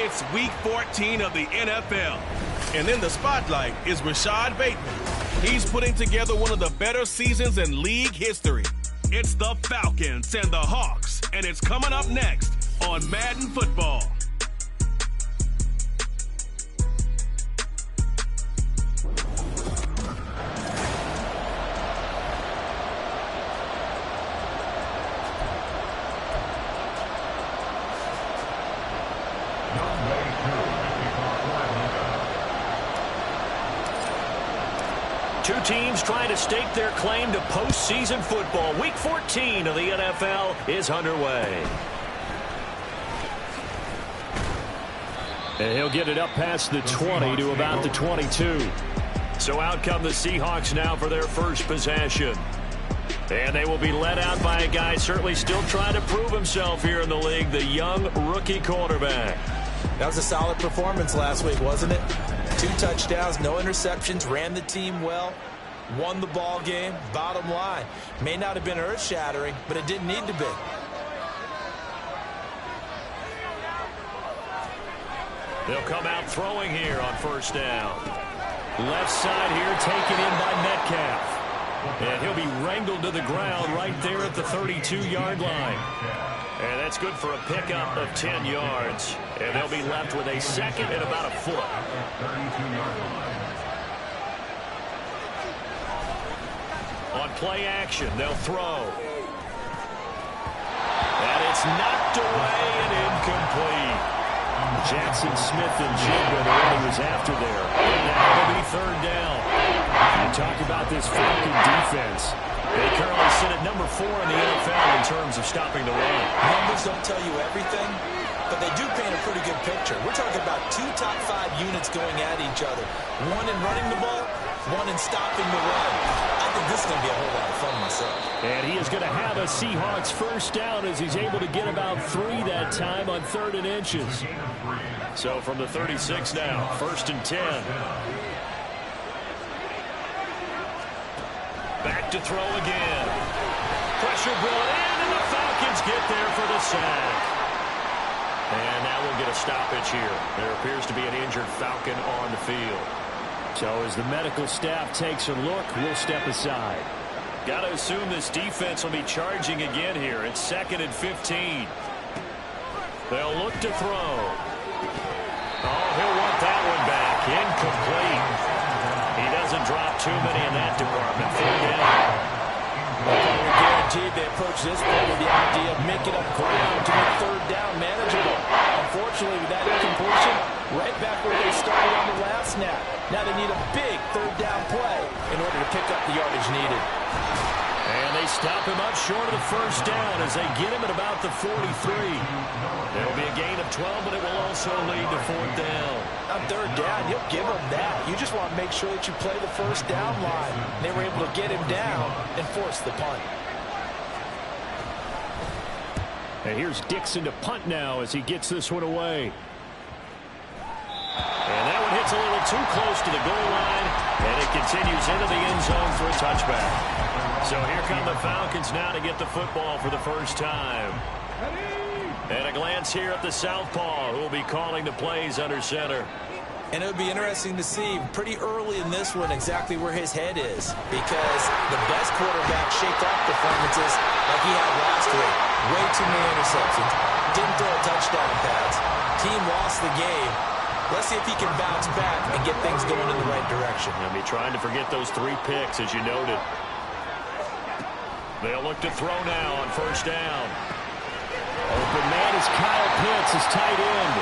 It's Week 14 of the NFL. And in the spotlight is Rashad Bateman. He's putting together one of the better seasons in league history. It's the Falcons and the Hawks, and it's coming up next on Madden Football. Two teams trying to stake their claim to postseason football. Week 14 of the NFL is underway. And he'll get it up past the 20 to about the 22. So out come the Seahawks now for their first possession. And they will be led out by a guy certainly still trying to prove himself here in the league, the young rookie quarterback. That was a solid performance last week, wasn't it? 2 touchdowns, no interceptions, ran the team well, won the ball game. Bottom line, may not have been earth-shattering, but it didn't need to be. They'll come out throwing here on first down. Left side here taken in by Metcalf. And he'll be wrangled to the ground right there at the 32-yard line. And that's good for a pickup of 10 yards. And they'll be left with a second and about a foot. On play action, they'll throw. And it's knocked away and incomplete. Jackson Smith and Jigba, the one he was after there. And now it'll be third down. You talk about this Falcon defense. They currently sit at number 4 in the NFL in terms of stopping the run. Numbers don't tell you everything, but they do paint a pretty good picture. We're talking about 2 top 5 units going at each other. One in running the ball, one in stopping the run. I think this is going to be a whole lot of fun myself. And he is going to have a Seahawks first down as he's able to get about 3 that time on 3rd and inches. So from the 36 now, 1st and 10. Back to throw again. Pressure brought in, and the Falcons get there for the sack. And now we'll get a stoppage here. There appears to be an injured Falcon on the field. So as the medical staff takes a look, we'll step aside. Got to assume this defense will be charging again here. It's 2nd and 15. They'll look to throw. Oh, he'll want that one back. Incomplete. He doesn't drop too many in that department. 3rd down. We're guaranteed they approach this point with the idea of making up ground to make 3rd down manageable. Unfortunately, with that incompletion, right back where they started on the last snap. Now they need a big 3rd down play in order to pick up the yardage needed. And they stop him up short of the first down as they get him at about the 43. There'll be a gain of 12, but it will also lead to 4th down. On 3rd down, you'll give him that. You just want to make sure that you play the first down line. They were able to get him down and force the punt. And here's Dixon to punt now as he gets this one away. And that one hits a little too close to the goal line, and it continues into the end zone for a touchback. So here come the Falcons now to get the football for the first time. And a glance here at the southpaw, who will be calling the plays under center. And it would be interesting to see pretty early in this one exactly where his head is, because the best quarterback shaped off performances like he had last week. Way too many interceptions. Didn't throw a touchdown pass. Team lost the game. Let's see if he can bounce back and get things going in the right direction. He'll be trying to forget those 3 picks, as you noted. They'll look to throw now on first down. Open man is Kyle Pitts, his tight end.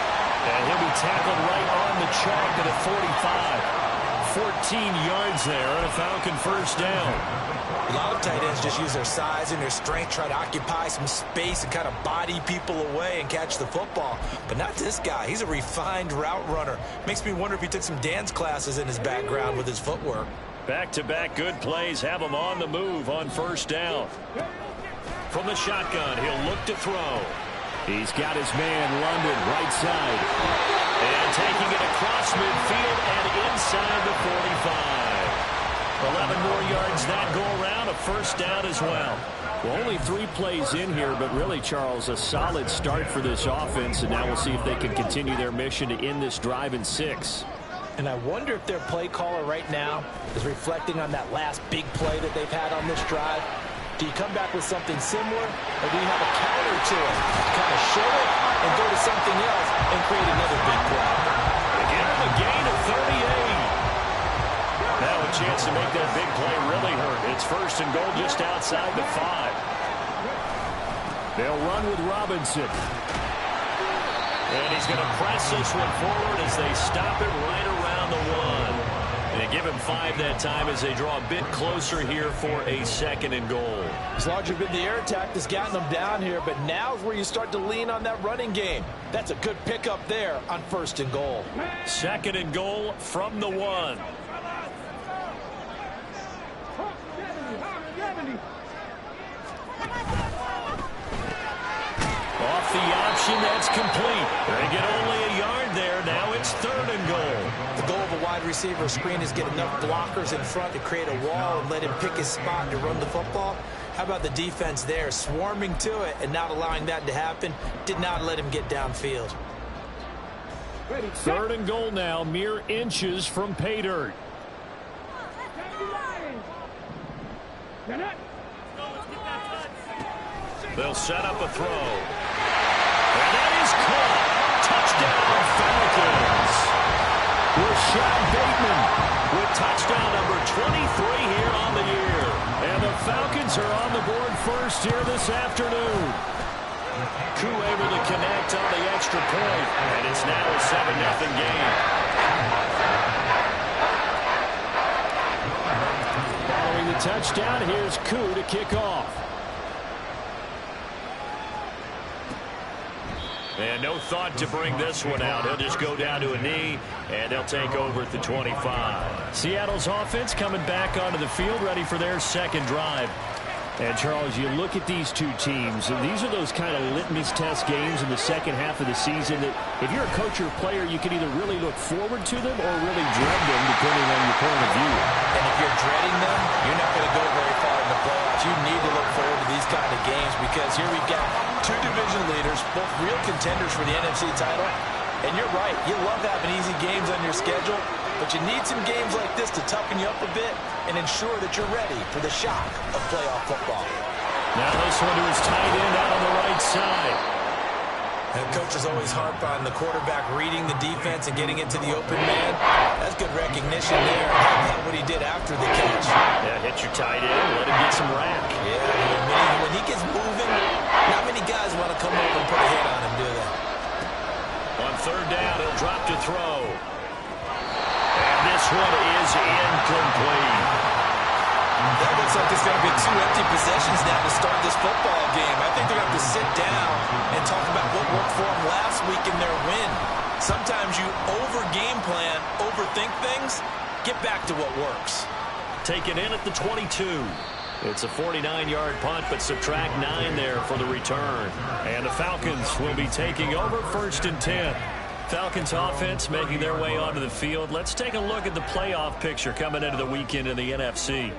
And he'll be tackled right on the chalk at a 45. 14 yards there and a Falcon first down. A lot of tight ends just use their size and their strength, try to occupy some space and kind of body people away and catch the football. But not this guy. He's a refined route runner. Makes me wonder if he took some dance classes in his background with his footwork. Back-to-back good plays have him on the move on first down. From the shotgun, he'll look to throw. He's got his man, London, right side. And taking it across midfield and inside the 45. 11 more yards that go around, a first down as well. Well, only 3 plays in here, but really, Charles, a solid start for this offense, and now we'll see if they can continue their mission to end this drive in 6. And I wonder if their play caller right now is reflecting on that last big play that they've had on this drive. Do you come back with something similar, or do you have a counter to it? Kind of show it and go to something else and create another big play. They give him a gain of 38. Now a chance to make that big play really hurt. It's first and goal just outside the 5. They'll run with Robinson. And he's going to press this one forward as they stop it right around the 1. And they give him 5 that time as they draw a bit closer here for a second and goal. As long as you've been the air attack that's gotten them down here, but now's where you start to lean on that running game. That's a good pickup there on first and goal. Second and goal from the 1. Off the option, that's complete. They get only a yard there. Now it's third and goal. The goal of a wide receiver screen is get enough blockers in front to create a wall and let him pick his spot to run the football. How about the defense there, swarming to it and not allowing that to happen? Did not let him get downfield. Third and goal now, mere inches from pay dirt. They'll set up a throw. And that is caught. Touchdown, Falcons. Rashad Bateman With touchdown number 23 here on the year. And the Falcons are on the board first here this afternoon. Koo able to connect on the extra point. And it's now a 7-0 game. Following the touchdown, here's Koo to kick off. And no thought to bring this one out. He'll just go down to a knee, and they'll take over at the 25. Seattle's offense coming back onto the field, ready for their second drive. And, Charles, you look at these two teams, and these are those kind of litmus test games in the second half of the season that if you're a coach or a player, you can either really look forward to them or really dread them, depending on your point of view. And if you're dreading them, you're not going to go very far in the playoffs. You need to look forward to these kind of games because here we've got two division leaders, both real contenders for the NFC title. And you're right, you love having easy games on your schedule, but you need some games like this to toughen you up a bit and ensure that you're ready for the shock of playoff football. Now this one to his tight end out on the right side. And coaches always harp on the quarterback reading the defense and getting into the open man. That's good recognition there. I love what he did after the catch. Yeah, hit your tight end, let him get some rack. Yeah, when he gets moving, not many guys want to come over and put a hit on him, do they? On third down, he'll drop to throw. And this one is incomplete. That looks like it's going to be 2 empty possessions now to start this football game. I think they're going to have to sit down and talk about what worked for them last week in their win. Sometimes you over-game plan, overthink things, get back to what works. Taken in at the 22. It's a 49-yard punt, but subtract 9 there for the return. And the Falcons will be taking over first and 10. Falcons offense making their way onto the field. Let's take a look at the playoff picture coming into the weekend in the NFC.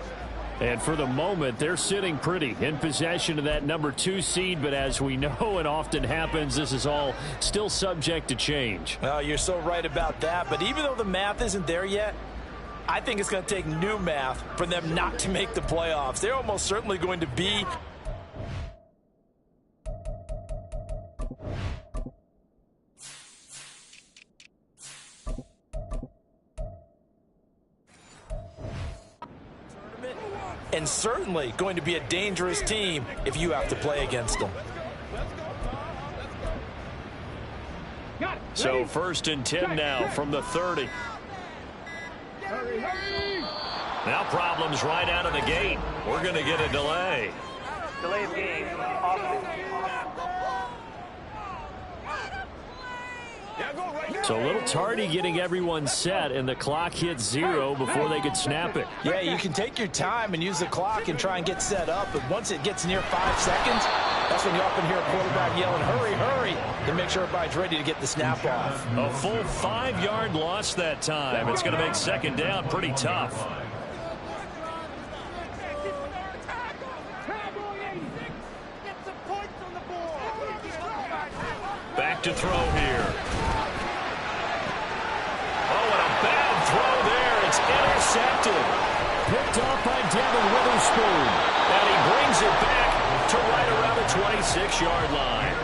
And for the moment, they're sitting pretty in possession of that number 2 seed. But as we know and often happens, this is all still subject to change. Well, you're so right about that. But even though the math isn't there yet, I think it's going to take new math for them not to make the playoffs. They're almost certainly going to be. And certainly going to be a dangerous team if you have to play against them. So first and 10 now from the 30. Now problems right out of the gate. We're going to get a delay. Delay of game. So a little tardy getting everyone set, and the clock hits 0 before they could snap it. Yeah, you can take your time and use the clock and try and get set up, but once it gets near 5 seconds, that's when you often hear a quarterback yelling, hurry, hurry, to make sure everybody's ready to get the snap off. A full 5-yard loss that time. It's going to make second down pretty tough. back to throw here. Oh, and a bad throw there. It's intercepted. Picked off by Devin Witherspoon. And he brings it back to right around the 26-yard line.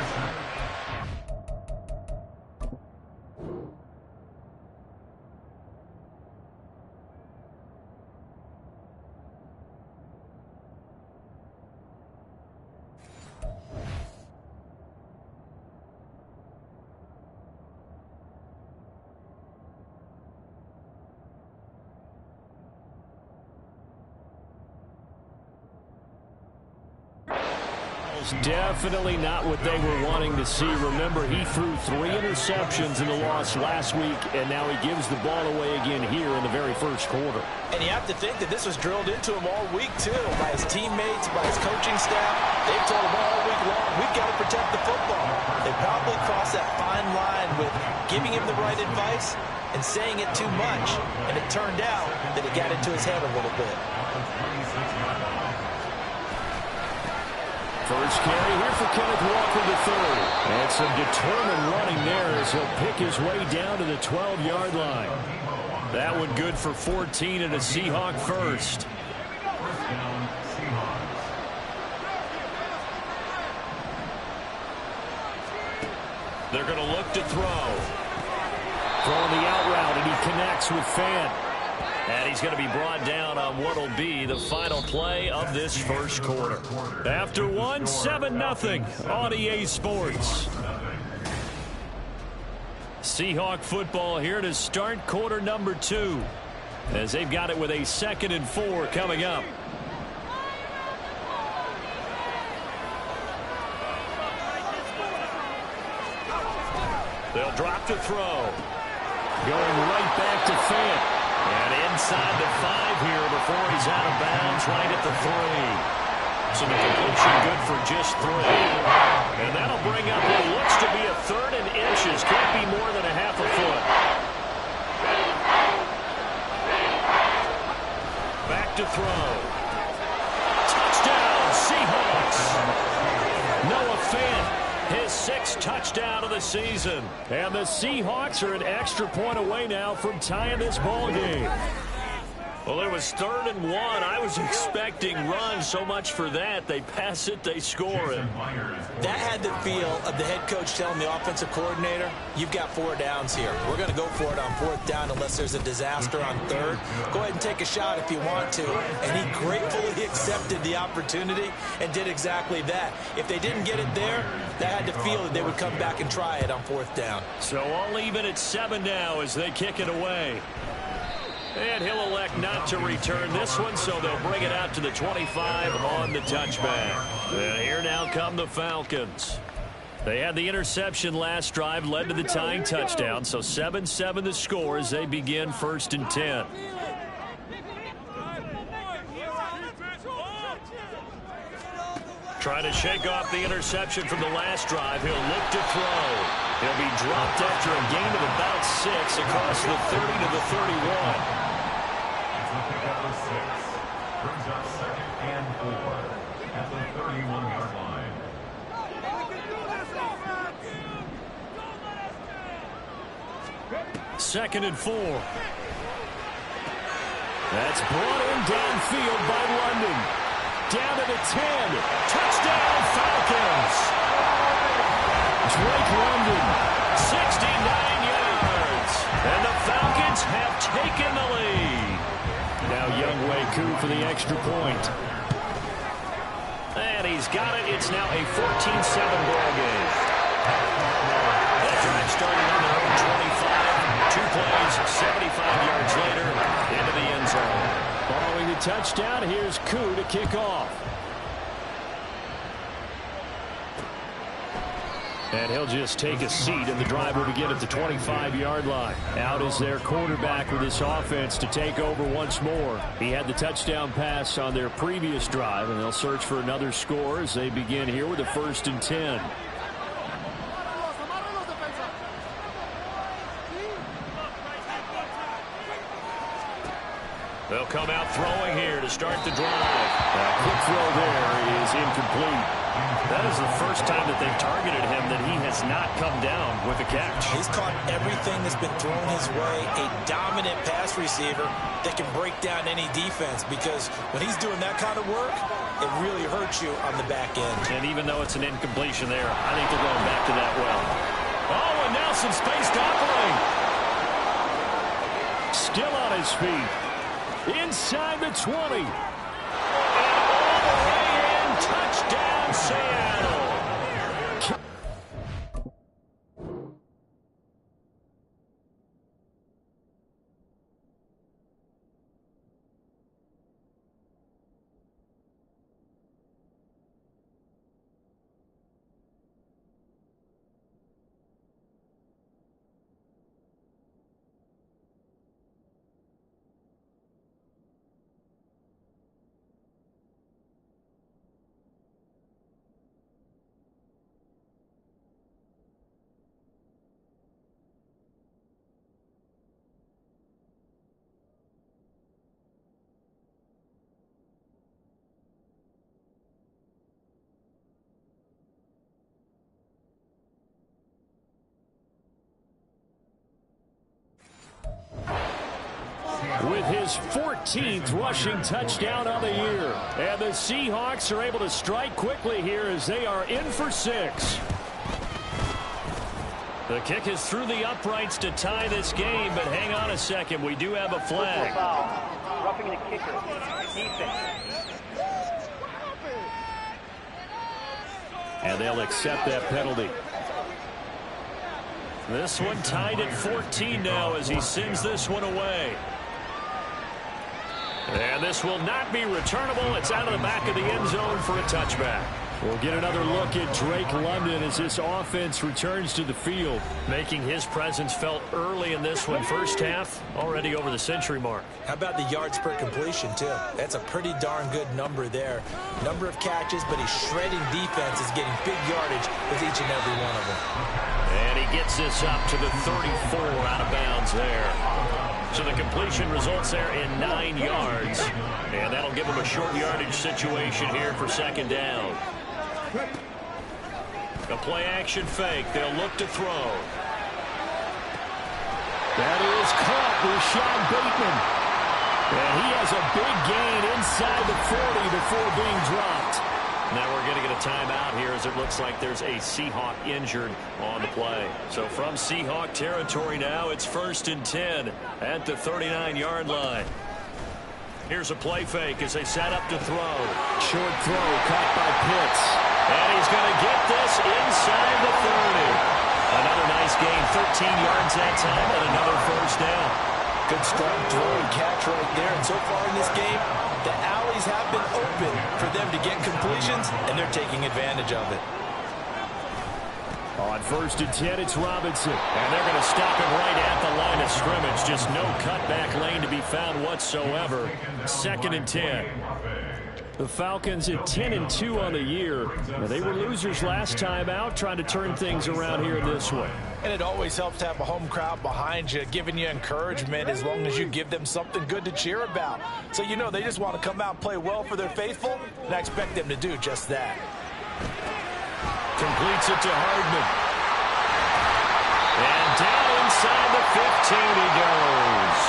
Definitely not what they were wanting to see. Remember, he threw 3 interceptions in the loss last week, and now he gives the ball away again here in the very first quarter. And you have to think that this was drilled into him all week, too, by his teammates, by his coaching staff. They've told him all week long, we've got to protect the football. They probably crossed that fine line with giving him the right advice and saying it too much. And it turned out that it got into his head a little bit. First carry here for Kenneth Walker III. And some determined running there as he'll pick his way down to the 12-yard line. That one good for 14 and a Seahawk first. They're going to look to throw. Throwing the out route, and he connects with Fant. And he's going to be brought down on what will be the final play of this first quarter. After one, 7-0 on EA Sports. Seahawk football here to start quarter number 2. As they've got it with a 2nd and 4 coming up. They'll drop to throw. Going right back to Fant. And inside the 5 here before he's out of bounds right at the 3. So the completion good for just 3. And that'll bring up what looks to be a 3rd and inches. Can't be more than a half a foot. Back to throw. Touchdown, Seahawks. Noah Fant. His 6th touchdown of the season. And the Seahawks are an extra point away now from tying this ball game. Well, it was 3rd and 1. I was expecting runs. So much for that. They pass it, they score it. That had the feel of the head coach telling the offensive coordinator, you've got 4 downs here. We're going to go for it on 4th down unless there's a disaster on 3rd. Go ahead and take a shot if you want to. And he gratefully accepted the opportunity and did exactly that. If they didn't get it there, that had to feel that they would come back and try it on 4th down. So all even at 7 now as they kick it away. And he'll elect not to return this one, so they'll bring it out to the 25 on the touchback. And here now come the Falcons. They had the interception last drive, led to the tying touchdown, so 7-7 the score as they begin 1st and 10. Trying to shake off the interception from the last drive. He'll look to throw. He'll be dropped after a gain of about 6 across the 30 to the 31. Brings up 2nd and 4 at the 31-yard line. Second and 4. That's brought in downfield by London. Down to the 10. Touchdown, Falcons. Drake London, 69 yards. And the Falcons have taken the lead. Now Younghoe Koo for the extra point. And he's got it. It's now a 14-7 ball game. That drive starting on their own 25. 2 plays, 75 yards later, into the end zone. Following the touchdown, here's Koo to kick off. And he'll just take a seat, and the drive will begin at the 25-yard line. Out is their quarterback with this offense to take over once more. He had the touchdown pass on their previous drive, and they'll search for another score as they begin here with a 1st and 10. They'll come out throwing here to start the drive. A quick throw there is incomplete. That is the first time that they've targeted him that he has not come down with a catch. He's caught everything that's been thrown his way. A dominant pass receiver that can break down any defense, because when he's doing that kind of work, it really hurts you on the back end. And even though it's an incompletion there, I think they're going back to that well. Oh, and now some space to operate. Still on his feet. Inside the 20. And all the way in. Touchdown, Seattle. With his 14th rushing touchdown of the year. And the Seahawks are able to strike quickly here as they are in for 6. The kick is through the uprights to tie this game, but hang on a second. We do have a flag. Roughing the kicker. Defense. And they'll accept that penalty. This one tied at 14 now as he sends this one away. And this will not be returnable. It's out of the back of the end zone for a touchback. We'll get another look at Drake London as this offense returns to the field, making his presence felt early in this one. First half, already over the century mark. How about the yards per completion, too? That's a pretty darn good number there. Number of catches, but he's shredding defenses, getting big yardage with each and every one of them. And he gets this up to the 34 out of bounds there. So the completion results there in 9 yards. And that'll give him a short yardage situation here for second down. A play-action fake. They'll look to throw. That is caught. Rashad Bateman. And he has a big gain inside the 40 before being dropped. Now we're going to get a timeout here as it looks like there's a Seahawk injured on the play. So from Seahawk territory now, it's 1st and 10 at the 39-yard line. Here's a play fake as they set up to throw. Short throw caught by Pitts. And he's going to get this inside the 30. Another nice gain, 13 yards that time, and another first down. Good strong throw and catch right there. And so far in this game, the alleys have been open for them to get completions, and they're taking advantage of it. On 1st and 10, it's Robinson. And they're going to stop him right at the line of scrimmage. Just no cutback lane to be found whatsoever. 2nd and 10. The Falcons at 10-2 on the year. Now, they were losers last time out, trying to turn things around here in this one. And it always helps to have a home crowd behind you, giving you encouragement as long as you give them something good to cheer about. So you know they just want to come out and play well for their faithful, and I expect them to do just that. Completes it to Hardman. And down inside the 15 he goes.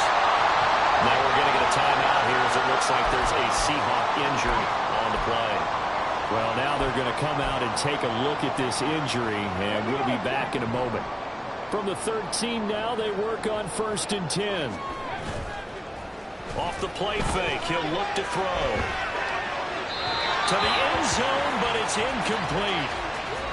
Now we're going to get a timeout here as it looks like there's a Seahawk injured on the play. Well, now they're going to come out and take a look at this injury, and we'll be back in a moment. From the 13 now, they work on 1st and 10. Off the play fake, he'll look to throw. To the end zone, but it's incomplete.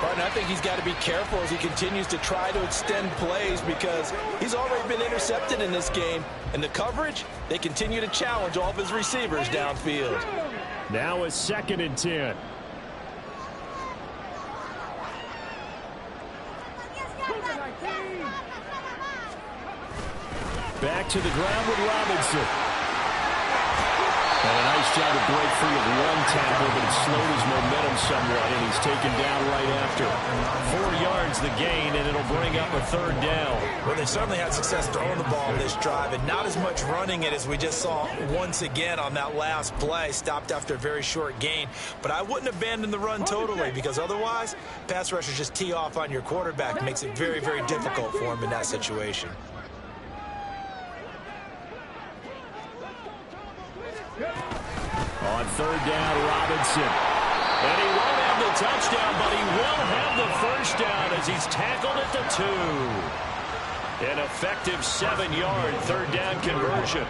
But I think he's got to be careful as he continues to try to extend plays because he's already been intercepted in this game. And the coverage, they continue to challenge all of his receivers downfield. Now a 2nd and 10. Back to the ground with Robinson. And a nice job to break free of one tackle, but it slowed his momentum somewhat, and he's taken down right after. 4 yards the gain, and it'll bring up a third down. Well, they certainly had success throwing the ball on this drive, and not as much running it as we just saw once again on that last play. Stopped after a very short gain. But I wouldn't abandon the run totally, because otherwise, pass rushers just tee off on your quarterback. It makes it very, very difficult for him in that situation. On third down, Robinson. And he won't have the touchdown, but he will have the first down as he's tackled at the 2. An effective 7-yard third down conversion.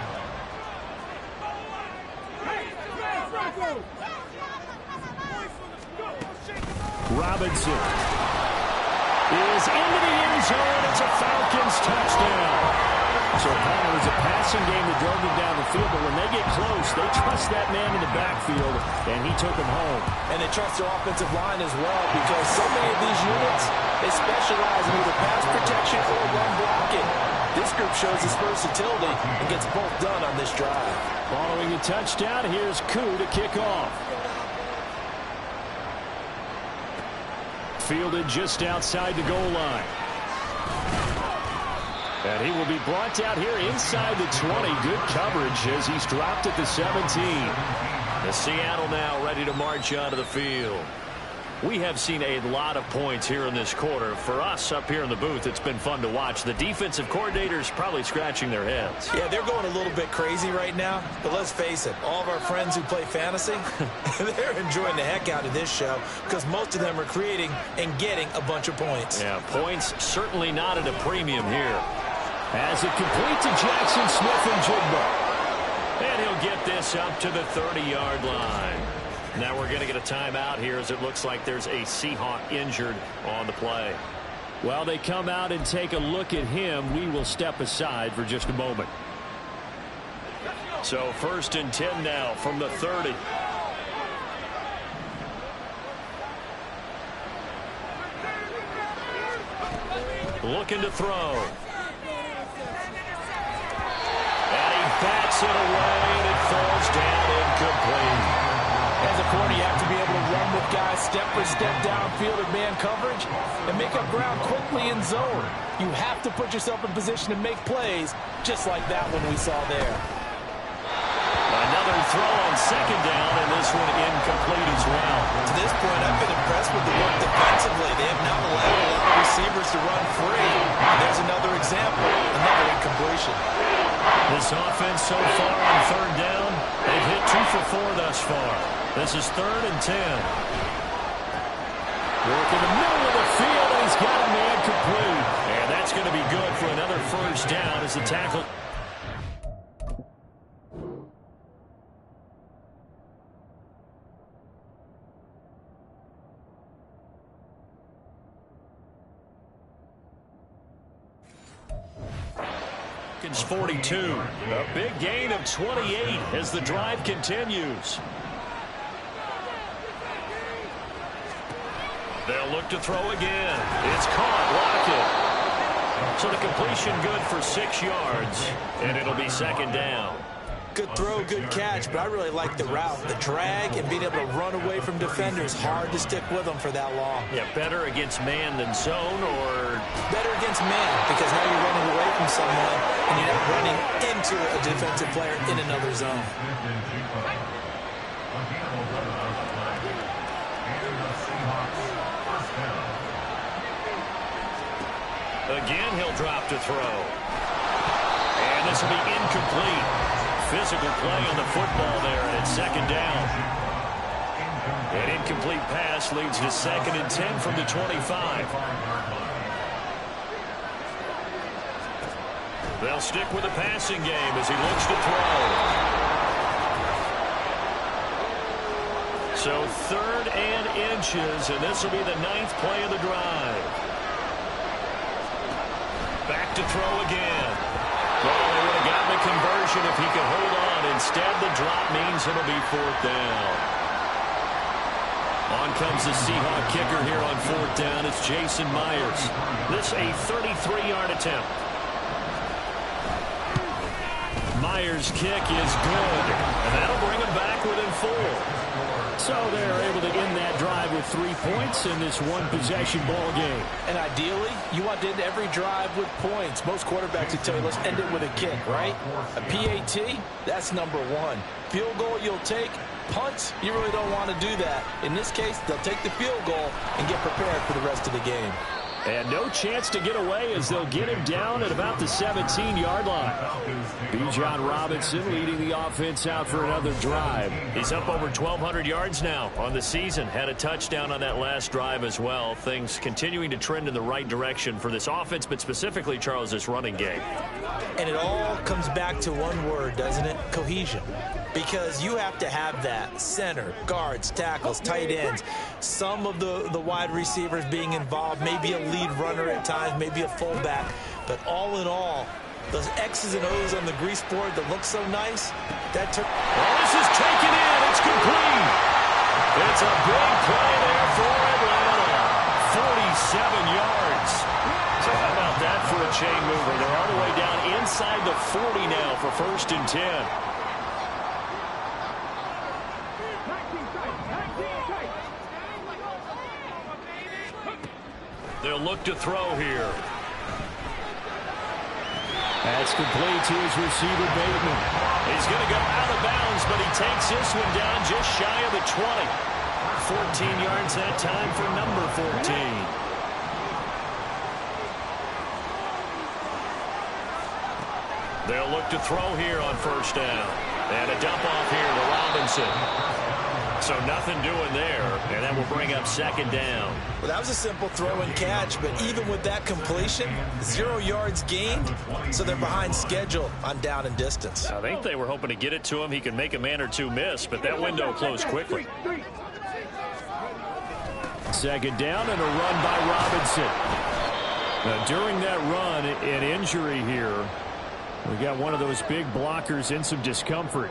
Robinson is into the end zone. It's a Falcons touchdown. So, Paul, it was a passing game that drove them down the field, but when they get close, they trust that man in the backfield, and he took him home. And they trust their offensive line as well, because so many of these units, they specialize in either pass protection or run blocking. This group shows its versatility and gets both done on this drive. Following the touchdown, here's Koo to kick off. Fielded just outside the goal line. And he will be brought down here inside the 20. Good coverage as he's dropped at the 17. The Seattle now ready to march onto the field. We have seen a lot of points here in this quarter. For us up here in the booth, it's been fun to watch. The defensive coordinators probably scratching their heads. Yeah, they're going a little bit crazy right now. But let's face it, all of our friends who play fantasy, they're enjoying the heck out of this show because most of them are creating and getting a bunch of points. Yeah, points certainly not at a premium here. As it complete to Jackson Smith-Njigba. And he'll get this up to the 30-yard line. Now we're going to get a timeout here as it looks like there's a Seahawk injured on the play. Well, they come out and take a look at him. We will step aside for just a moment. So 1st and 10 now from the 30. Looking to throw. And he bats it away, and it falls down incomplete. As a corner, you have to be able to run with guys step for step downfield in man coverage and make up ground quickly in zone. You have to put yourself in position to make plays, just like that one we saw there. Another throw on 2nd down, and this one incomplete as well. To this point, I've been impressed with the work defensively. They have not allowed a lot of receivers to run free. And there's another example, another incompletion. This offense so far on 3rd down, they've hit 2 for 4 thus far. This is 3rd and 10. Work in the middle of the field, and he's got a man complete. And that's going to be good for another 1st down as the tackle. It's 42. A big gain of 28 as the drive continues. They'll look to throw again. It's caught. Lockett. So the completion good for 6 yards, and it'll be 2nd down. Good throw, good catch, but I really like the route. The drag and being able to run away from defenders, hard to stick with them for that long. Yeah, better against man than zone, or? Better against man, because now you're running away from someone, and you're not running into a defensive player in another zone. Again, he'll drop to throw. And this will be incomplete. Physical play on the football there, and it's 2nd down. An incomplete pass leads to 2nd and 10 from the 25. They'll stick with the passing game as he looks to throw. So 3rd and inches, and this will be the 9th play of the drive. Back to throw again. Well, they would have gotten a conversion if he could hold on. Instead, the drop means it'll be 4th down. On comes the Seahawk kicker here on 4th down. It's Jason Myers. This a 33-yard attempt. Fires kick is good. And that'll bring them back within 4. So they're able to end that drive with 3 points in this one-possession ball game. And ideally, you want to end every drive with points. Most quarterbacks would tell you, let's end it with a kick, right? A PAT, that's number 1. Field goal you'll take. Punts, you really don't want to do that. In this case, they'll take the field goal and get prepared for the rest of the game. And no chance to get away as they'll get him down at about the 17-yard line. Bijan Robinson leading the offense out for another drive. He's up over 1,200 yards now on the season. Had a touchdown on that last drive as well. Things continuing to trend in the right direction for this offense, but specifically, Charles, this running game. And it all comes back to one word, doesn't it? Cohesion. Because you have to have that. Center, guards, tackles, tight ends. Some of the wide receivers being involved. Maybe a lead runner at times, maybe a fullback. But all in all, those X's and O's on the grease board that look so nice, that took... Well, this is taken in. It's complete. It's a big play there for Atlanta. 47 yards. So how about that for a chain mover? They're all the way down inside the 40 now for 1st and 10. They'll look to throw here. That's complete to his receiver, Bateman. He's going to go out of bounds, but he takes this one down just shy of the 20. 14 yards that time for number 14. They'll look to throw here on 1st down. And a dump off here to Robinson. So nothing doing there, and that will bring up 2nd down. Well, that was a simple throw and catch, but even with that completion, 0 yards gained, so they're behind schedule on down and distance. I think they were hoping to get it to him. He could make a man or two miss, but that window closed quickly. 2nd down and a run by Robinson. Now, during that run, an injury here. We got one of those big blockers in some discomfort.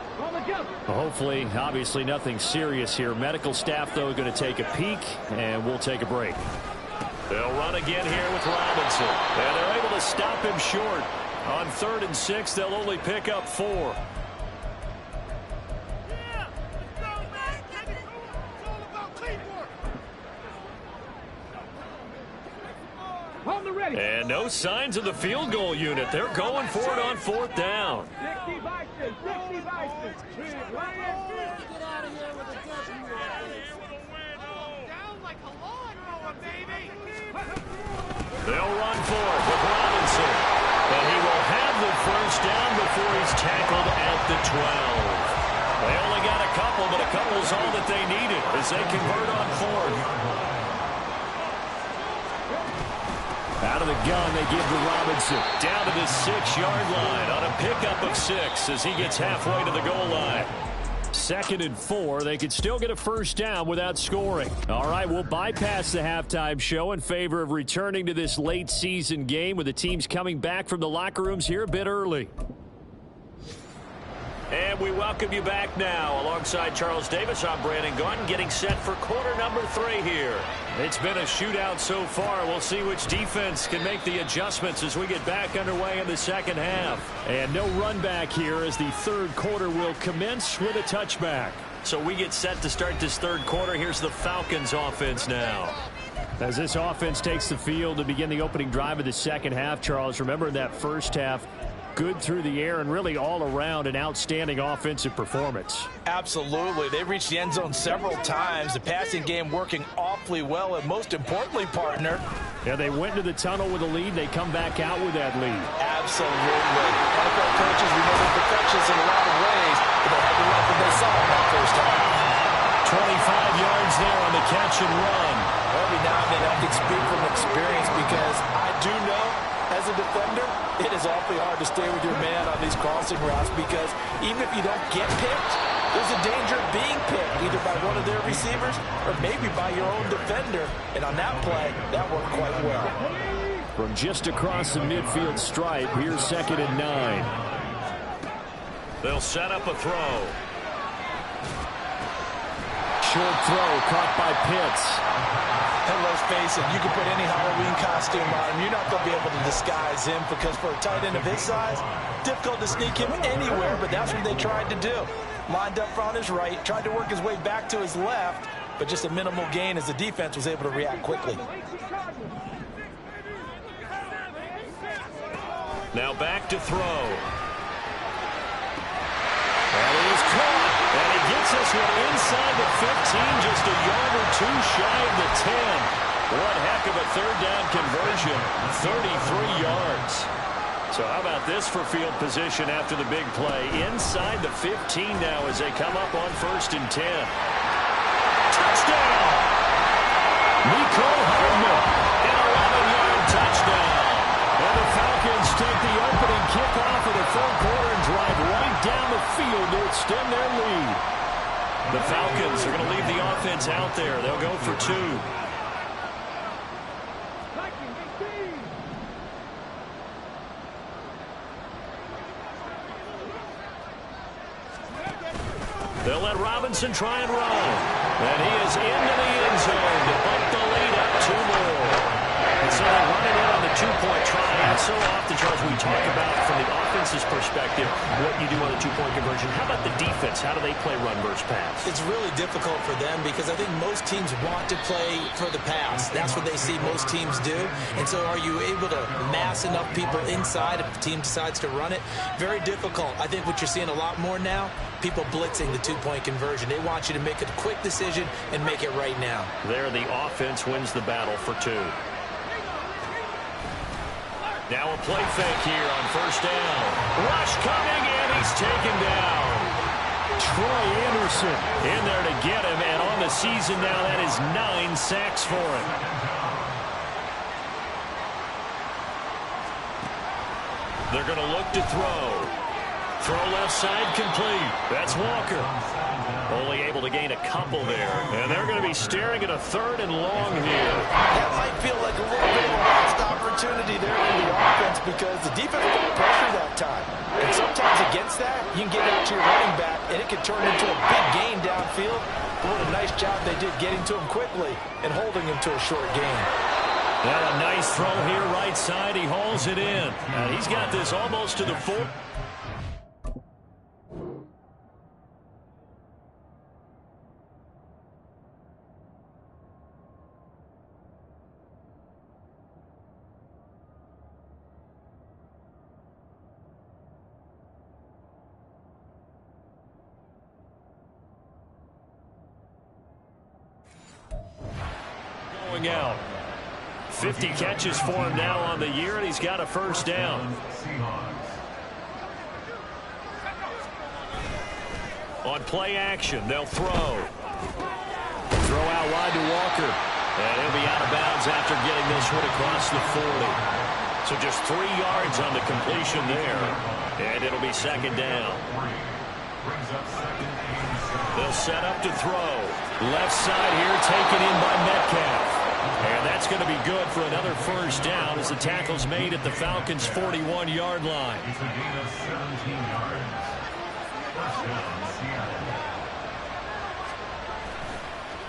Hopefully, obviously, nothing serious here. Medical staff, though, going to take a peek, and we'll take a break. They'll run again here with Robinson. And they're able to stop him short. On 3rd and 6, they'll only pick up 4. And no signs of the field goal unit. They're going for it on 4th down. They'll run for it with Robinson. And he will have the 1st down before he's tackled at the 12. They only got a couple, but a couple's all that they needed as they convert on 4th. Out of the gun, they give to Robinson. Down to the 6-yard line on a pickup of 6 as he gets halfway to the goal line. 2nd and 4. They could still get a 1st down without scoring. All right, we'll bypass the halftime show in favor of returning to this late season game with the teams coming back from the locker rooms here a bit early. And we welcome you back now. Alongside Charles Davis, I'm Brandon Gaudin, getting set for quarter number 3 here. It's been a shootout so far. We'll see which defense can make the adjustments as we get back underway in the 2nd half. And no run back here as the 3rd quarter will commence with a touchback. So we get set to start this 3rd quarter. Here's the Falcons offense now. As this offense takes the field to begin the opening drive of the 2nd half, Charles, remember that 1st half, good through the air and really all around an outstanding offensive performance. Absolutely. They reached the end zone several times. The passing game working awfully well, and most importantly, partner. Yeah, they went to the tunnel with a lead. They come back out with that lead. Absolutely. NFL coaches, we know they're perfectionists in a lot of ways, but they had to like what they saw in that 1st half. 25 yards there on the catch and run. Every now and then I can speak from experience because I do know, as a defender, it is awfully hard to stay with your man on these crossing routes because even if you don't get picked, there's a danger of being picked either by one of their receivers or maybe by your own defender. And on that play, that worked quite well. From just across the midfield stripe, here's 2nd and 9. They'll set up a throw. Short throw caught by Pitts. And let's face it, you can put any Halloween costume on him. You're not going to be able to disguise him because for a tight end of his size, difficult to sneak him anywhere, but that's what they tried to do. Lined up on his right, tried to work his way back to his left, but just a minimal gain as the defense was able to react quickly. Now back to throw. And it is caught. And he gets this one inside the 15, just a yard or two shy of the 10. One heck of a third down conversion, 33 yards. So how about this for field position after the big play? Inside the 15 now as they come up on 1st and 10. Touchdown! Nico Hardman, an 11-yard touchdown. And the Falcons take the opening kickoff of the fourth quarter and drive right down the field to extend their lead. The Falcons are going to leave the offense out there. They'll go for 2. They'll let Robinson try and run. And he is into the end zone to bump the lead up 2 more. And so they run it in on the 2-point try. And so often, Charles, we talk about from the offense's perspective what you do on the 2-point conversion. How about the defense? How do they play run versus pass? It's really difficult for them because I think most teams want to play for the pass. That's what they see most teams do. And so are you able to mass enough people inside if the team decides to run it? Very difficult. I think what you're seeing a lot more now, people blitzing the 2-point conversion. They want you to make a quick decision and make it right now. There, the offense wins the battle for 2. Now a play fake here on 1st down. Rush coming, and he's taken down. Troy Anderson in there to get him, and on the season now, that is 9 sacks for him. They're going to look to throw. Throw left side complete. That's Walker. Only able to gain a couple there. And they're going to be staring at a 3rd and long here. That might feel like a little bit of a lost opportunity there for the offense because the defense got pressure that time. And sometimes against that, you can get out to your running back, and it can turn into a big gain downfield. But what a nice job they did getting to him quickly and holding him to a short gain. Now a nice throw here right side. He hauls it in. And he's got this almost to the 4. Going out. 50 catches for him now on the year, and he's got a 1st down. On play action, they'll throw. Throw out wide to Walker. And he'll be out of bounds after getting this one across the 40. So just 3 yards on the completion there. And it'll be 2nd down. They'll set up to throw. Left side here taken in by Metcalf. And that's going to be good for another 1st down as the tackle's made at the Falcons' 41-yard line.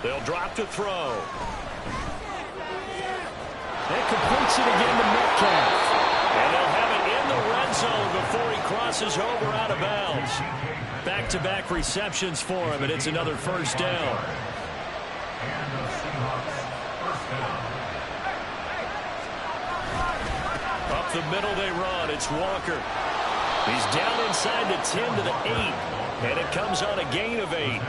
They'll drop to throw. That completes it again to Metcalf. And they'll have it in the red zone before he crosses over out of bounds. Back-to-back receptions for him, and it's another 1st down. Up the middle they run. It's Walker. He's down inside the 10 to the 8. And it comes on a gain of 8.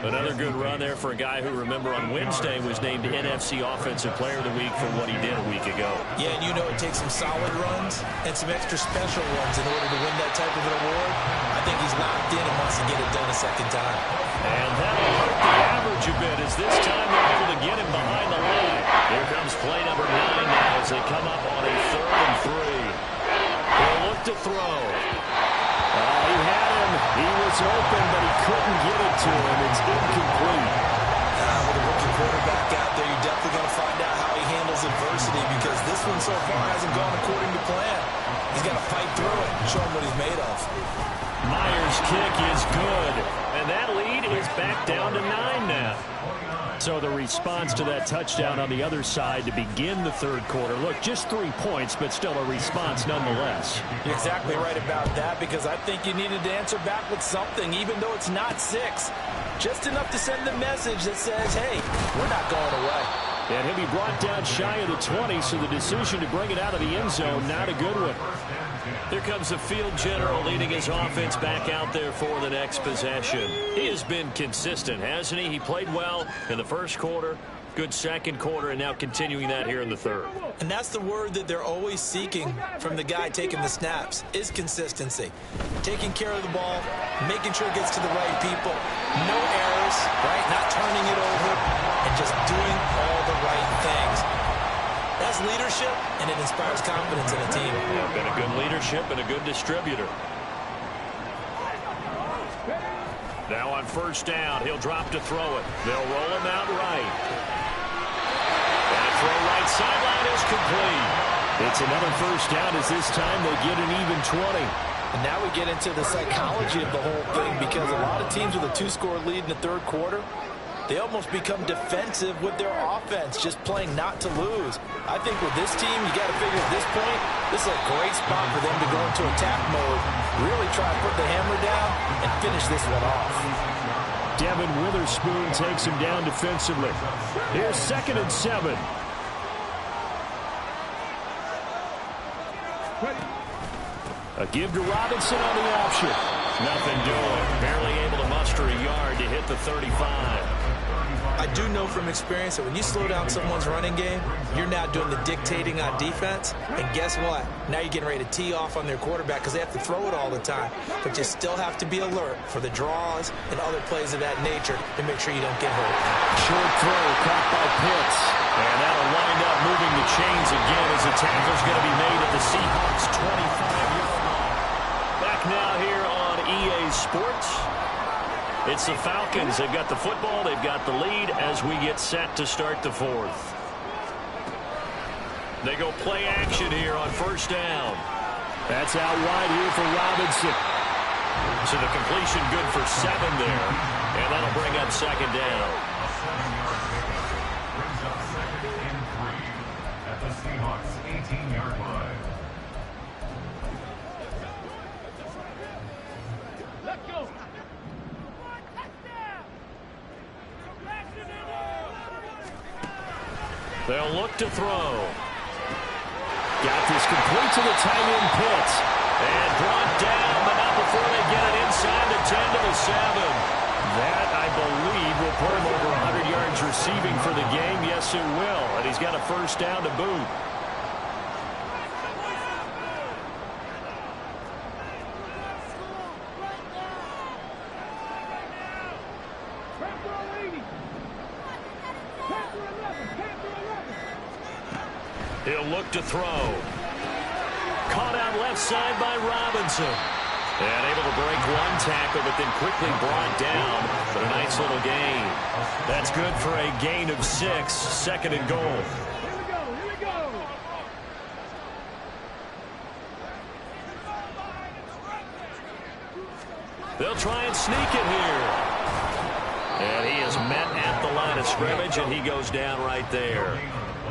Another good run there for a guy who, remember, on Wednesday was named NFC Offensive Player of the Week for what he did a week ago. Yeah, and you know it takes some solid runs and some extra special runs in order to win that type of an award. I think he's locked in and wants to get it done a 2nd time. And that'll hurt the average a bit as this time they're able to get him behind the line. Here comes play number 9 now as they come up on a 3rd and 3. They'll look to throw. He had him. He was open, but he couldn't get it to him. It's incomplete. With a rookie quarterback out there, you're definitely going to find out how he handles adversity because this one so far hasn't gone according to plan. He's got to fight through it and show him what he's made of. Myers' kick is good, and that lead is back down to 9 now. So the response to that touchdown on the other side to begin the third quarter. Look, just 3 points, but still a response nonetheless. You're exactly right about that, because I think you needed to answer back with something, even though it's not 6. Just enough to send the message that says, hey, we're not going away. And he'll be brought down shy of the 20, so the decision to bring it out of the end zone, not a good one. Here comes the field general leading his offense back out there for the next possession. He has been consistent, hasn't he? He played well in the first quarter, good second quarter, and now continuing that here in the third. And that's the word that they're always seeking from the guy taking the snaps, is consistency. Taking care of the ball, making sure it gets to the right people. No errors, right? Not turning it over, and just doing all the right things. That's leadership, and it inspires confidence in a team. Yeah, been a good leadership and a good distributor. Now on first down, he'll drop to throw it. They'll roll him out right. And a throw right sideline is complete. It's another first down as this time they get an even 20. And now we get into the psychology of the whole thing, because a lot of teams with a 2-score lead in the third quarter, they almost become defensive with their offense, just playing not to lose. I think with this team, you got to figure at this point, this is a great spot for them to go into attack mode, really try to put the hammer down and finish this one off. Devin Witherspoon takes him down defensively. Here's 2nd and 7. A give to Robinson on the option. Nothing doing. Barely able to muster a yard to hit the 35. I do know from experience that when you slow down someone's running game, you're now doing the dictating on defense. And guess what? Now you're getting ready to tee off on their quarterback because they have to throw it all the time. But you still have to be alert for the draws and other plays of that nature to make sure you don't get hurt. Short throw caught by Pitts. And that'll wind up moving the chains again as the tackle's going to be made at the Seahawks 25-yard line. Back now here on EA Sports. It's the Falcons. They've got the football. They've got the lead as we get set to start the fourth. They go play action here on first down. That's out wide here for Robinson. So the completion good for 7 there. And that'll bring up second down. Brings up 2nd and 3 at the Seahawks 18-yard line. Let's go. They'll look to throw. Got this complete to the tight end Pitts. And brought down, but not before they get it inside the 10 to the 7. That, I believe, will put him over 100 yards receiving for the game. Yes, it will. And he's got a first down to boot. He'll look to throw. Caught out left side by Robinson. And able to break one tackle, but then quickly brought down. But a nice little gain. That's good for a gain of 6. 2nd and goal. Here we go. They'll try and sneak it here. And he is met at the line of scrimmage, and he goes down right there.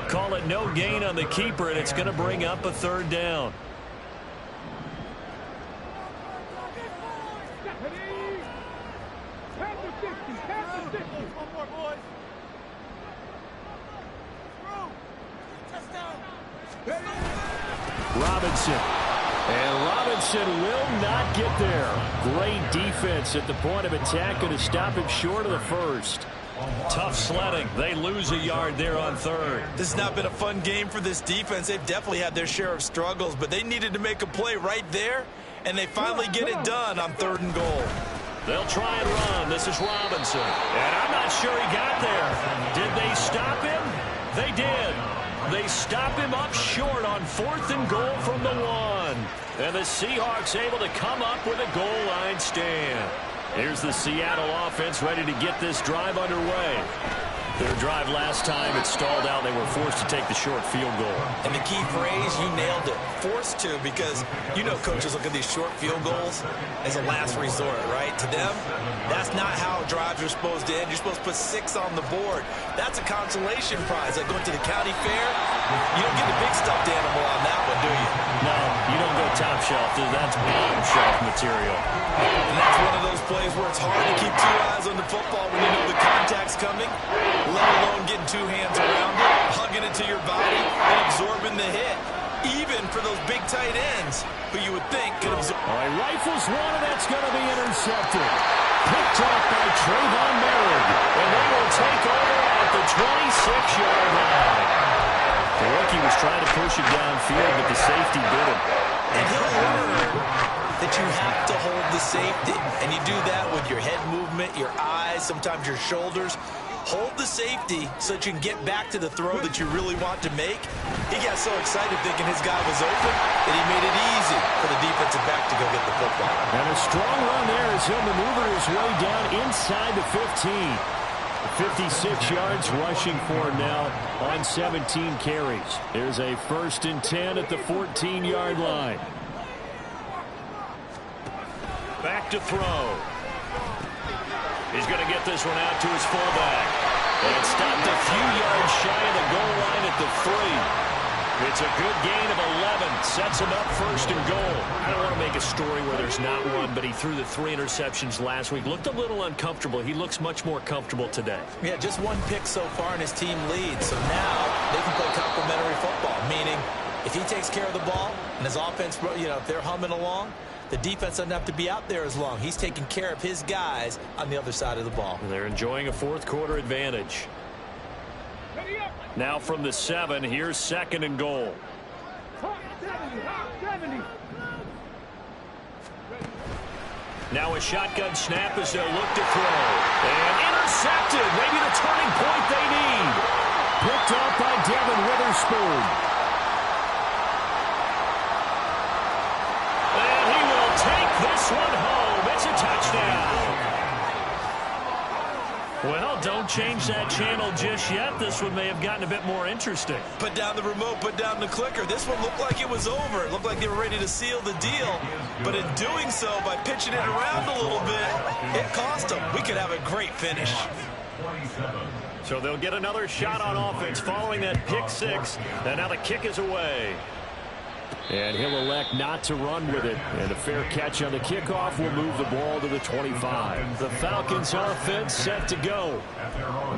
Call it no gain on the keeper, and it's going to bring up a 3rd down. Robinson. And Robinson will not get there. Great defense at the point of attack, going to stop him short of the first. Tough sledding. They lose a yard there on 3rd. This has not been a fun game for this defense. They've definitely had their share of struggles, but they needed to make a play right there, and they finally get it done on 3rd and goal. They'll try and run. This is Robinson. And I'm not sure he got there. Did they stop him? They did. They stop him up short on 4th and goal from the 1. And the Seahawks able to come up with a goal line stand. Here's the Seattle offense ready to get this drive underway. Their drive last time, it stalled out. They were forced to take the short field goal. And the key phrase, you nailed it, forced to, because you know coaches look at these short field goals as a last resort, right? To them, that's not how drives are supposed to end. You're supposed to put 6 on the board. That's a consolation prize. Like going to the county fair, you don't get a big stuffed animal on that one, do you? No, you don't go top shelf. That's bottom shelf material. And that's one of those plays where it's hard to keep 2 eyes on the football when you know the contact's coming, let alone getting 2 hands around it, hugging it to your body, and absorbing the hit. Even for those big tight ends, who you would think could absorb. All right, rifles one, and that's going to be intercepted. Picked off by Trayvon Merritt, and they will take over at the 26-yard line. The rookie was trying to push it downfield, but the safety bit him. And he'll learn that you have to hold the safety. And you do that with your head movement, your eyes, sometimes your shoulders. Hold the safety so that you can get back to the throw that you really want to make. He got so excited thinking his guy was open that he made it easy for the defensive back to go get the football. And a strong run there as he'll maneuver his way down inside the 15. 56 yards rushing for him now on 17 carries. Here's a 1st and 10 at the 14-yard line. Back to throw. He's going to get this one out to his fullback. And it's stopped a few yards shy of the goal line at the 3. It's a good gain of 11. Sets him up 1st and goal. I don't want to make a story where there's not one, but he threw the 3 interceptions last week. Looked a little uncomfortable. He looks much more comfortable today. Yeah, just 1 pick so far and his team leads. So now they can play complementary football, meaning if he takes care of the ball and his offense, if they're humming along, the defense doesn't have to be out there as long. He's taking care of his guys on the other side of the ball. And they're enjoying a 4th quarter advantage. Now from the 7, here's 2nd and goal. 70. Now a shotgun snap as they'll look to throw. And intercepted. Maybe the turning point they need. Picked off by Devin Witherspoon. And he will take this one home. It's a touchdown. Well, don't change that channel just yet. This one may have gotten a bit more interesting. Put down the remote, put down the clicker. This one looked like it was over. It looked like they were ready to seal the deal. But in doing so, by pitching it around a little bit, it cost them. We could have a great finish. So they'll get another shot on offense following that pick 6. And now the kick is away. And he'll elect not to run with it. And a fair catch on the kickoff will move the ball to the 25. The Falcons offense set to go.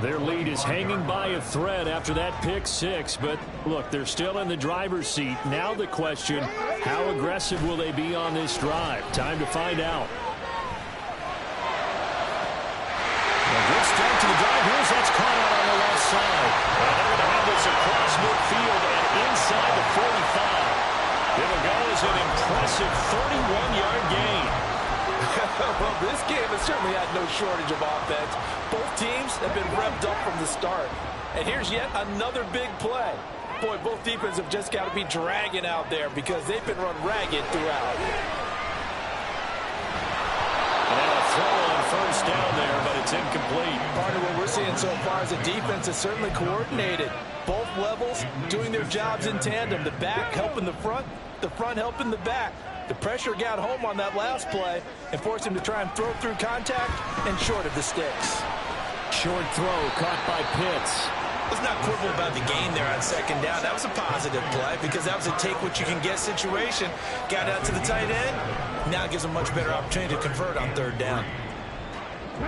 Their lead is hanging by a thread after that pick 6. But look, they're still in the driver's seat. Now the question, how aggressive will they be on this drive? Time to find out. A good start to the drive. Here's that's caught out on the left side. And they're going to have this across midfield and inside the 45. It'll go as an impressive 31-yard gain. Well, this game has certainly had no shortage of offense. Both teams have been revved up from the start. And here's yet another big play. Boy, both defenses have just got to be dragging out there because they've been run ragged throughout. And now a throw on 1st down there, but it's incomplete. Part of what we're seeing so far is the defense is certainly coordinated. Both levels doing their jobs in tandem. The back helping the front helping the back. The pressure got home on that last play and forced him to try and throw through contact and short of the sticks. Short throw caught by Pitts. Let's not quibble about the gain there on 2nd down. That was a positive play because that was a take-what-you-can-get situation. Got out to the tight end. Now it gives them a much better opportunity to convert on 3rd down.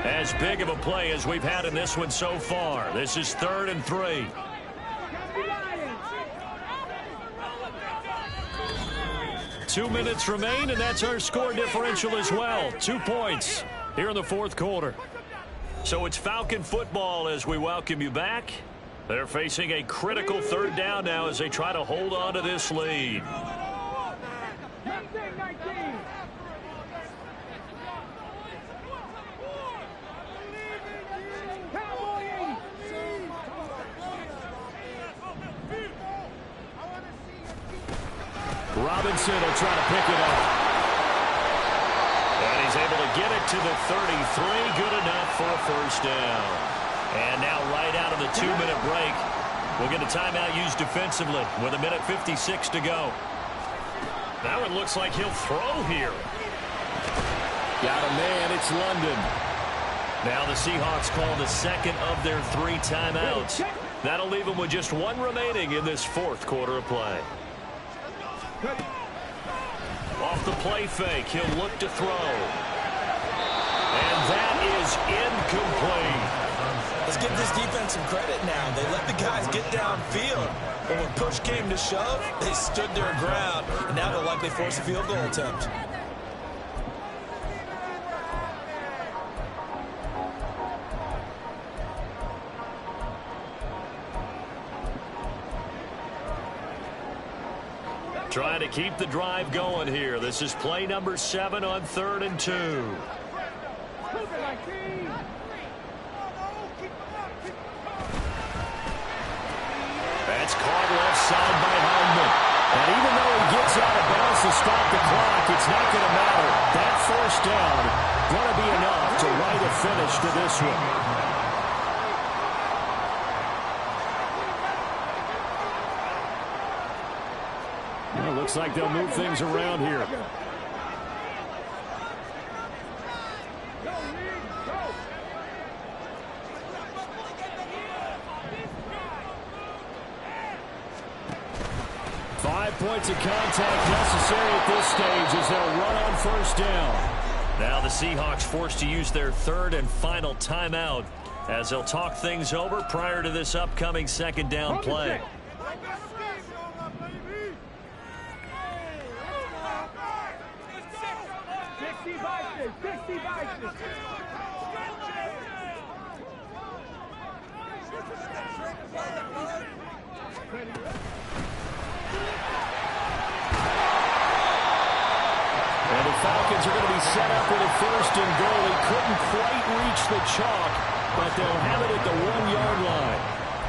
As big of a play as we've had in this one so far. This is 3rd and 3. 2 minutes remain, and that's our score differential as well. 2 points here in the 4th quarter. So it's Falcon football as we welcome you back. They're facing a critical 3rd down now as they try to hold on to this lead. 19. Robinson will try to pick it up. And he's able to get it to the 33. Good enough for a 1st down. And now right out of the 2-minute break, we'll get a timeout used defensively with 1:56 to go. That one looks like he'll throw here. Got a man, it's London. Now the Seahawks call the second of their 3 timeouts. That'll leave them with just 1 remaining in this 4th quarter of play. Off the play fake, he'll look to throw. And that is incomplete. Let's give this defense some credit now. They let the guys get downfield. But when push came to shove, they stood their ground. And now they'll likely force a field goal attempt. Trying to keep the drive going here. This is play number 7 on 3rd and 2. That's caught left side by Hardman. And even though he gets out of bounds to stop the clock, it's not going to matter. That 1st down going to be enough to write a finish to this one. Looks like they'll move things around here. Five points of contact necessary at this stage as they'll run on 1st down. Now the Seahawks forced to use their 3rd and final timeout as they'll talk things over prior to this upcoming 2nd down play. And the Falcons are going to be set up with a 1st and goal. He couldn't quite reach the chalk, but they'll have it at the 1-yard line.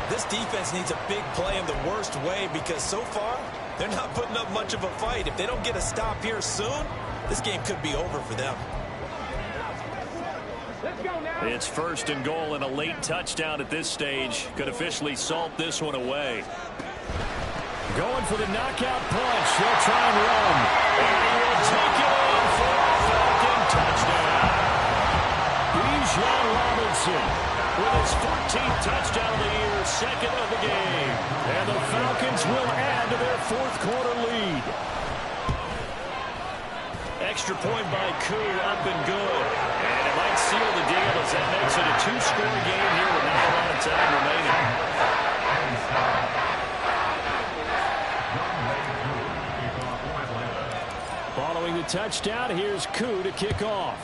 This defense needs a big play in the worst way because so far, they're not putting up much of a fight. If they don't get a stop here soon, this game could be over for them. It's 1st and goal, and a late touchdown at this stage could officially salt this one away. Going for the knockout punch. He'll try and run. And he will take it in for a Falcon touchdown. Bijan Robinson with his 14th touchdown of the year, 2nd of the game. And the Falcons will add to their 4th quarter lead. Extra point by Koo, up and good. And it might seal the deal as that makes it a 2-score game here with not a lot of time remaining. Following the touchdown, here's Koo to kick off.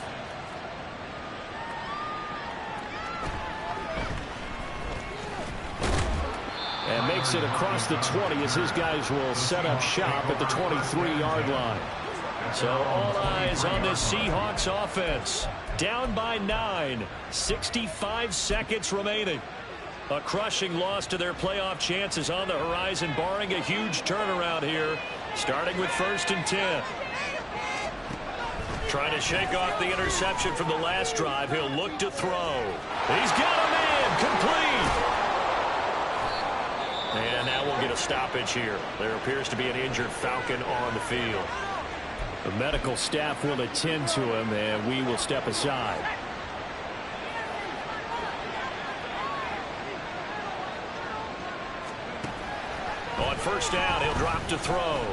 And makes it across the 20 as his guys will set up shop at the 23-yard line. So all eyes on this Seahawks offense. Down by 9, 65 seconds remaining. A crushing loss to their playoff chances on the horizon, barring a huge turnaround here, starting with 1st and 10. Trying to shake off the interception from the last drive. He'll look to throw. He's got a man, complete. And now we'll get a stoppage here. There appears to be an injured Falcon on the field. The medical staff will attend to him, and we will step aside. On 1st down, he'll drop to throw.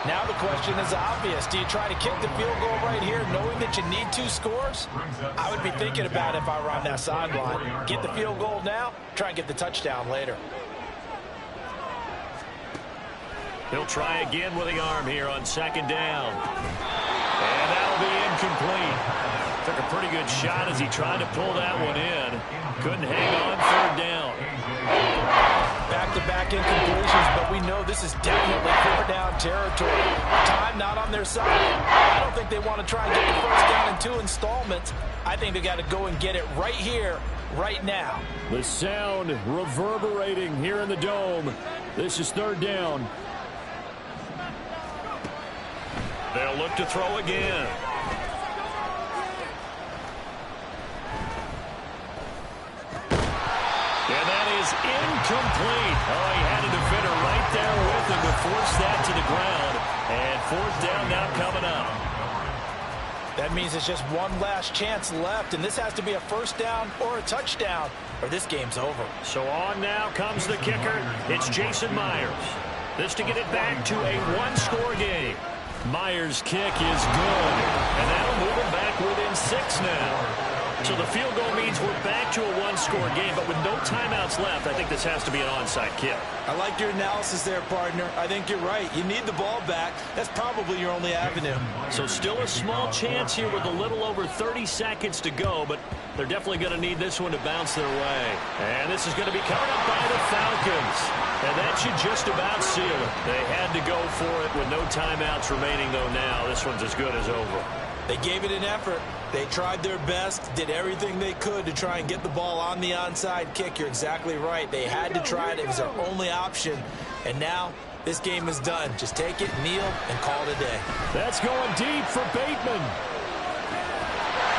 Now the question is obvious. Do you try to kick the field goal right here knowing that you need 2 scores? I would be thinking about it if I were on that sideline. Get the field goal now, try and get the touchdown later. He'll try again with the arm here on 2nd down. And that'll be incomplete. Took a pretty good shot as he tried to pull that one in. Couldn't hang on 3rd down. Back-to-back incompletions, but we know this is definitely 4th down territory. Time not on their side. I don't think they want to try and get the 1st down in 2 installments. I think they got to go and get it right here, right now. The sound reverberating here in the dome. This is 3rd down. They'll look to throw again. is incomplete. Oh, he had a defender right there with him to force that to the ground. And fourth down now coming up. That means it's just one last chance left, and this has to be a first down or a touchdown, or this game's over. So on now comes the kicker. It's Jason Myers. This to get it back to a one-score game. Myers' kick is good, and that'll move him back within 6 now. So the field goal means we're back to a one-score game, but with no timeouts left, I think this has to be an onside kick. I like your analysis there, partner. I think you're right. You need the ball back. That's probably your only avenue. So still a small chance here with a little over 30 seconds to go, but they're definitely going to need this one to bounce their way. And this is going to be covered up by the Falcons. And that should just about seal it. They had to go for it with no timeouts remaining, though now this one's as good as over. They gave it an effort. They tried their best, did everything they could to try and get the ball on the onside kick. You're exactly right. They had to try it. It was their only option. And now this game is done. Just take it, kneel, and call it a day. That's going deep for Bateman.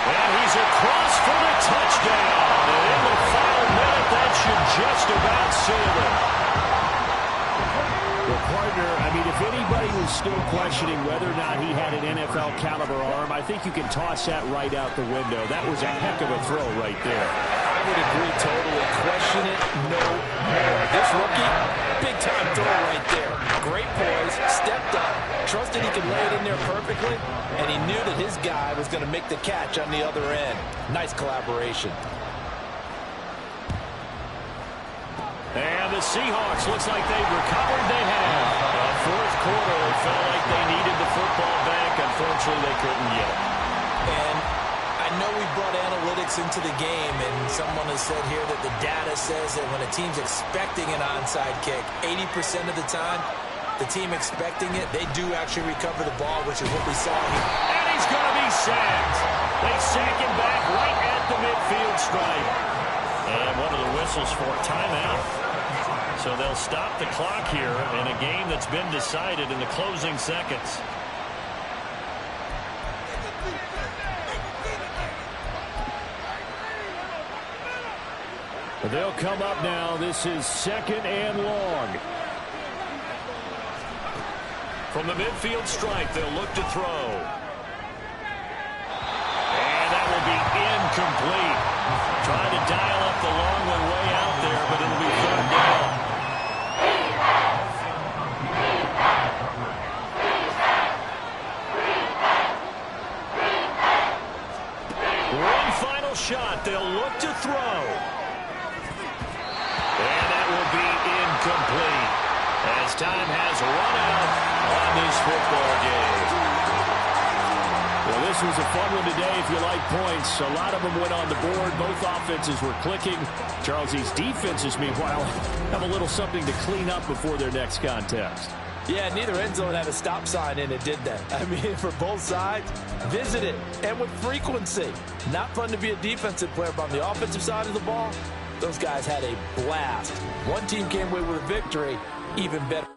And he's across for the touchdown. And in the final minute, that should just about seal it. Well, partner, I mean, if anybody was still questioning whether or not he had an NFL-caliber arm, I think you can toss that right out the window. That was a heck of a throw right there. I would agree totally. Question it no more. This rookie, big-time throw right there. Great poise, stepped up, trusted he could lay it in there perfectly, and he knew that his guy was going to make the catch on the other end. Nice collaboration. And the Seahawks, looks like they've recovered. They have. Fourth quarter, it felt like they needed the football back. Unfortunately, they couldn't get it. And I know we brought analytics into the game, and someone has said here that the data says that when a team's expecting an onside kick, 80% of the time, the team expecting it, they do actually recover the ball, which is what we saw here. And he's going to be sacked. They sack him back right at the midfield stripe. And one of the whistles for timeout. So they'll stop the clock here in a game that's been decided in the closing seconds. They'll come up now. This is 2nd and long. From the midfield stripe, they'll look to throw. And that will be incomplete. Trying to dial up the long one way out there, but it'll be third down. One final shot. They'll look to throw. And that will be incomplete as time has run out on this football game. Well, this was a fun one today if you like points. A lot of them went on the board. Both offenses were clicking. Charles, these defenses, meanwhile, have a little something to clean up before their next contest. Yeah, neither end zone had a stop sign in it, did they? I mean, for both sides, visit it, and with frequency. Not fun to be a defensive player, but on the offensive side of the ball, those guys had a blast. One team came away with a victory, even better.